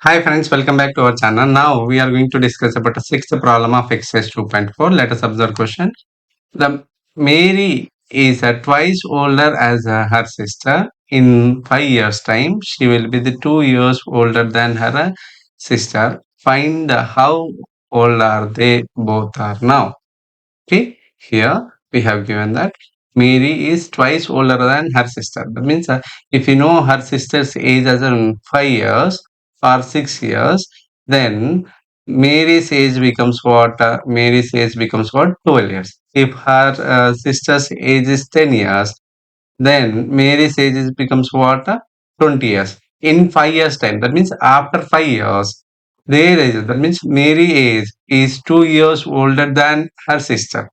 Hi friends, welcome back to our channel. Now we are going to discuss about the sixth problem of exercise 2.4. Let us observe question. The Mary is twice older as her sister. In 5 years' time, she will be the 2 years older than her sister. Find how old are they both are now. Okay, here we have given that Mary is twice older than her sister. That means if you know her sister's age as in 5 years or 6 years, then Mary's age becomes what? Mary's age becomes what? 12 years. If her sister's age is 10 years, then Mary's age becomes what? 20 years. In 5 years' time, that means after 5 years, their age, that means Mary age is 2 years older than her sister.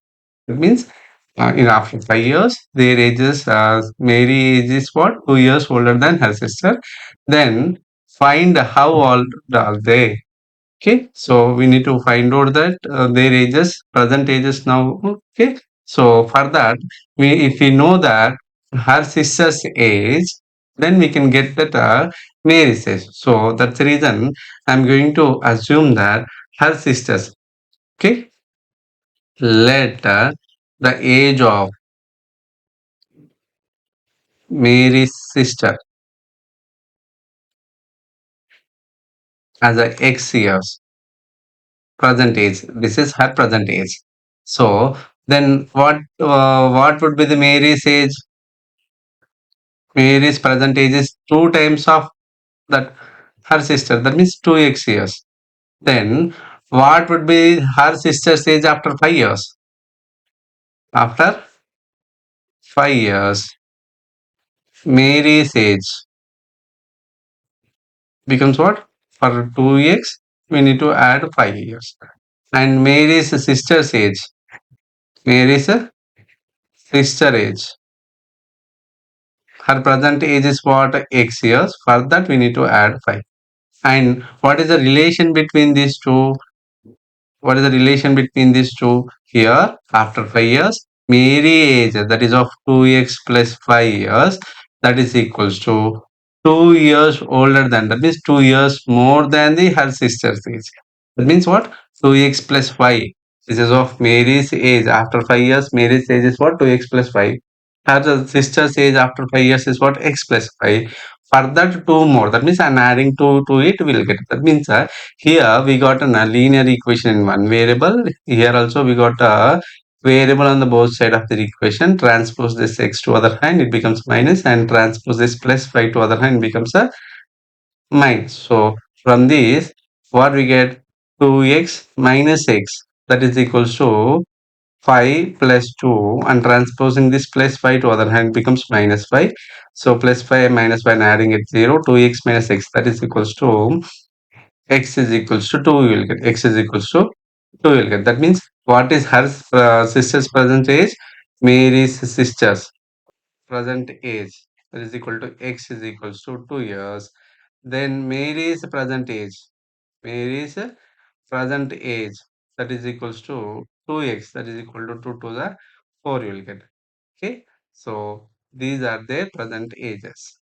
It means in after 5 years, their ages, Mary age is what? 2 years older than her sister. Then find how old are they. Okay, so we need to find out that their ages, present ages now. Okay, so for that, if we know that her sister's age, then we can get that Mary's age. So that's the reason I'm going to assume that her sisters. Okay, let the age of Mary's sister as a X years present age. This is her present age. So then what would be the Mary's age? Mary's present age is two times of that her sister. That means 2x years. Then what would be her sister's age after 5 years? After 5 years, Mary's age becomes what? For 2x, we need to add 5 years. And Mary's sister's age. Mary's sister age. Her present age is what? X years. For that, we need to add 5. And what is the relation between these two? What is the relation between these two? Here, after 5 years, Mary age, that is of 2x plus 5 years, that is equals to 2 years older than, that means 2 years more than the her sister's age. That means what? 2x plus 5. This is of Mary's age. After 5 years, Mary's age is what? 2x plus 5. Her sister's age after 5 years is what? X plus 5. Further, two more. That means I'm adding 2 to it, we'll get. That means here we got a linear equation in one variable. Here also we got a variable on the both side of the equation. Transpose this x to other hand, it becomes minus, and transpose this plus 5 to other hand becomes a minus. So from this, what we get? 2x minus x, that is equals to 5 plus 2, and transposing this plus 5 to other hand becomes minus 5. So plus 5 minus 1, adding it 0, 2x minus x, that is equals to x is equals to 2, we will get. X is equals to 2, we will get. That means what is her sister's present age? Mary's sister's present age, that is equal to x is equals to 2 years. Then Mary's present age. Mary's present age, that is equals to 2x, that is equal to 2 to the 4, you will get. Okay, so these are their present ages.